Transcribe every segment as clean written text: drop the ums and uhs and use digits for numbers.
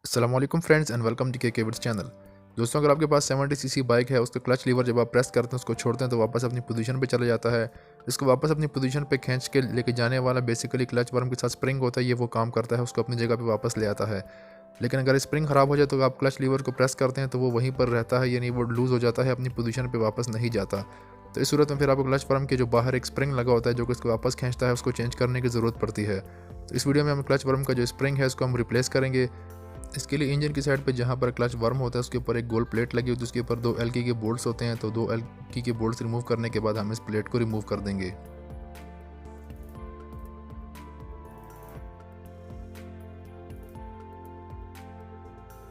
अस्सलाम वालेकुम friends and welcome to के विड्स चैनल। दोस्तों, अगर आपके पास 70 सीसी बाइक है, उसका क्लच लीवर जब आप प्रेस करते हैं, उसको छोड़ते हैं तो वापस अपनी पोजीशन पे चला जाता है। इसको वापस अपनी पोजीशन पे खींच के लेके जाने वाला बेसिकली क्लच वर्म के साथ स्प्रिंग होता है, ये वो काम करता है, उसको अपनी जगह पे वापस ले आता है। लेकिन अगर स्प्रिंग ख़राब हो जाए तो आप क्लच लीवर को प्रेस करते हैं तो वो वहीं पर रहता है, यानी वो लूज़ हो जाता है, अपनी पोजीशन पे वापस नहीं जाता। तो इस सूरत में फिर आपको क्लच वर्म के जो बाहर एक स्प्रिंग लगा होता है जो कि इसको वापस खींचता है, उसको चेंज करने की ज़रूरत पड़ती है। तो इस वीडियो में हम क्लच वर्म का जो स्प्रिंग है उसको हम रिप्लेस करेंगे। इसके लिए इंजन की साइड पे जहाँ पर क्लच वर्म होता है उसके ऊपर एक गोल प्लेट लगी होती है, उसके ऊपर 2 एल्की के बोल्ट्स होते हैं। तो 2 एल्की के बोल्ट्स रिमूव करने के बाद हम इस प्लेट को रिमूव कर देंगे।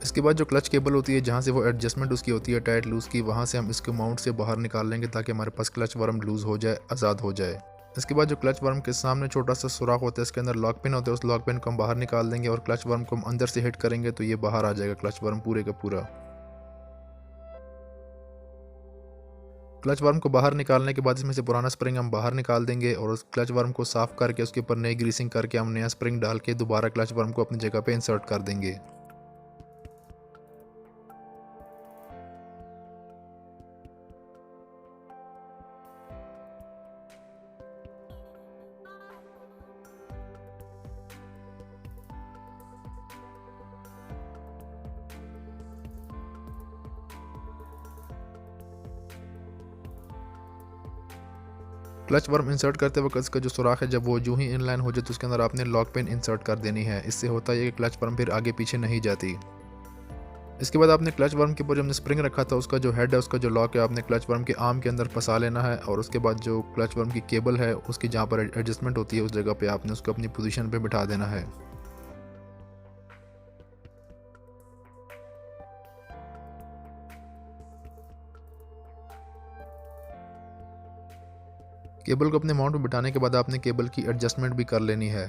इसके बाद जो क्लच केबल होती है, जहाँ से वो एडजस्टमेंट उसकी होती है टाइट लूज़ की, वहाँ से हम इसको माउंट से बाहर निकाल लेंगे ताकि हमारे पास क्लच वर्म लूज़ हो जाए, आज़ाद हो जाए। इसके बाद जो क्लच वर्म के सामने छोटा सा सुराख होता है, इसके अंदर लॉक पिन होता है, उस लॉक पिन को हम बाहर निकाल देंगे और क्लच वर्म को हम अंदर से हिट करेंगे तो ये बाहर आ जाएगा क्लच वर्म पूरे का पूरा। क्लच वर्म को बाहर निकालने के बाद इसमें से पुराना स्प्रिंग हम बाहर निकाल देंगे और उस क्लच वर्म को साफ़ करके उसके ऊपर नई ग्रीसिंग करके हम नया स्प्रिंग डाल के दोबारा क्लच वर्म को अपनी जगह पे इंसर्ट कर देंगे। क्लच वर्म इंसर्ट करते वक्त इसका जो सुराख है, जब वो यूं ही इनलाइन हो जाए तो उसके अंदर आपने लॉक पिन इंसर्ट कर देनी है। इससे होता है कि क्लच वर्म फिर आगे पीछे नहीं जाती। इसके बाद आपने क्लच वर्म के ऊपर जो हमने स्प्रिंग रखा था उसका जो हेड है, उसका जो लॉक है, आपने क्लच वर्म के आर्म के अंदर फंसा लेना है और उसके बाद जो क्लच वर्म की केबल है उसकी जहाँ पर एडजस्टमेंट होती है उस जगह पे आपने उसको अपनी पोजीशन पे बिठा देना है। केबल को अपने माउंट में बिठाने के बाद आपने केबल की एडजस्टमेंट भी कर लेनी है।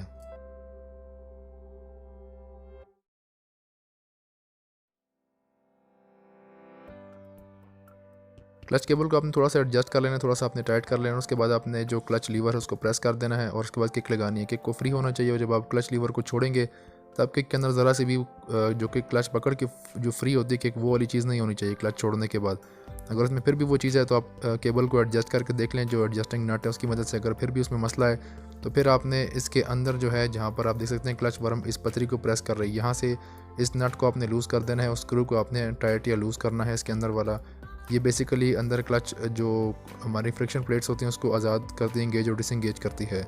क्लच केबल को आपने थोड़ा सा एडजस्ट कर लेना है, थोड़ा सा आपने टाइट कर लेना है। उसके बाद आपने जो क्लच लीवर है उसको प्रेस कर देना है और उसके बाद किक लगानी है। किक को फ्री होना चाहिए और जब आप क्लच लीवर को छोड़ेंगे तब किक के अंदर ज़रा सी भी जो कि क्लच पकड़ के जो फ्री होती है किक, वो वाली चीज़ नहीं होनी चाहिए क्लच छोड़ने के बाद। अगर उसमें फिर भी वो चीज़ है तो आप केबल को एडजस्ट करके देख लें, जो एडजस्टिंग नट है उसकी मदद से। अगर फिर भी उसमें मसला है तो फिर आपने इसके अंदर जो है, जहाँ पर आप देख सकते हैं क्लच वर्म इस पतरी को प्रेस कर रही है, यहाँ से इस नट को आपने लूज़ कर देना है, उस स्क्रू को आपने टाइट या लूज़ करना है इसके अंदर वाला। ये बेसिकली अंदर क्लच जो हमारी फ्रिक्शन प्लेट्स होती हैं उसको आज़ाद करती है, इंगेज और डिसंगेज करती है।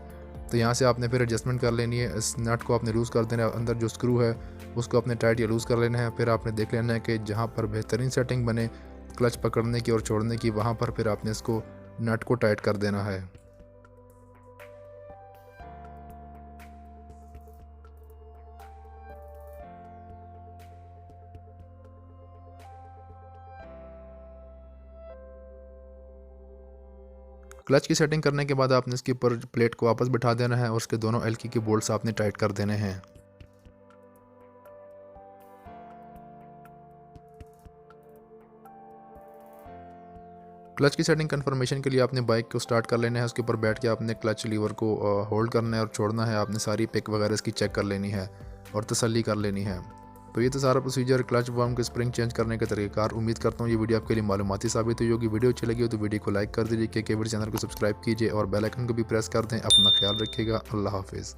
तो यहाँ से आपने फिर एडजस्टमेंट कर लेनी है, इस नट को आपने लूज़ कर देना है, अंदर जो स्क्रू है उसको आपने टाइट या लूज़ कर लेना है। फिर आपने देख लेना है कि जहाँ पर बेहतरीन सेटिंग बने क्लच पकड़ने की और छोड़ने की, वहाँ पर फिर आपने इसको नट को टाइट कर देना है। क्लच की सेटिंग करने के बाद आपने इसके ऊपर प्लेट को वापस बिठा देना है और उसके दोनों एल्की के बोल्ट्स आपने टाइट कर देने हैं। क्लच की सेटिंग कंफर्मेशन के लिए आपने बाइक को स्टार्ट कर लेना है, उसके ऊपर बैठ के आपने क्लच लीवर को होल्ड करना है और छोड़ना है। आपने सारी पिक वगैरह इसकी चेक कर लेनी है और तसल्ली कर लेनी है। तो ये तो सारा प्रोसीजर क्लच वर्म के स्प्रिंग चेंज करने के तरीक़ाकार। उम्मीद करता हूँ ये वीडियो आपके लिए मालूमाती साबित हुई होगी। वीडियो अच्छी लगी हो तो वीडियो को लाइक कर दीजिए, के विड्स चैनल को सब्सक्राइब कीजिए और बेल आइकन को भी प्रेस कर दें। अपना ख्याल रखिएगा। अल्लाह हाफिज़।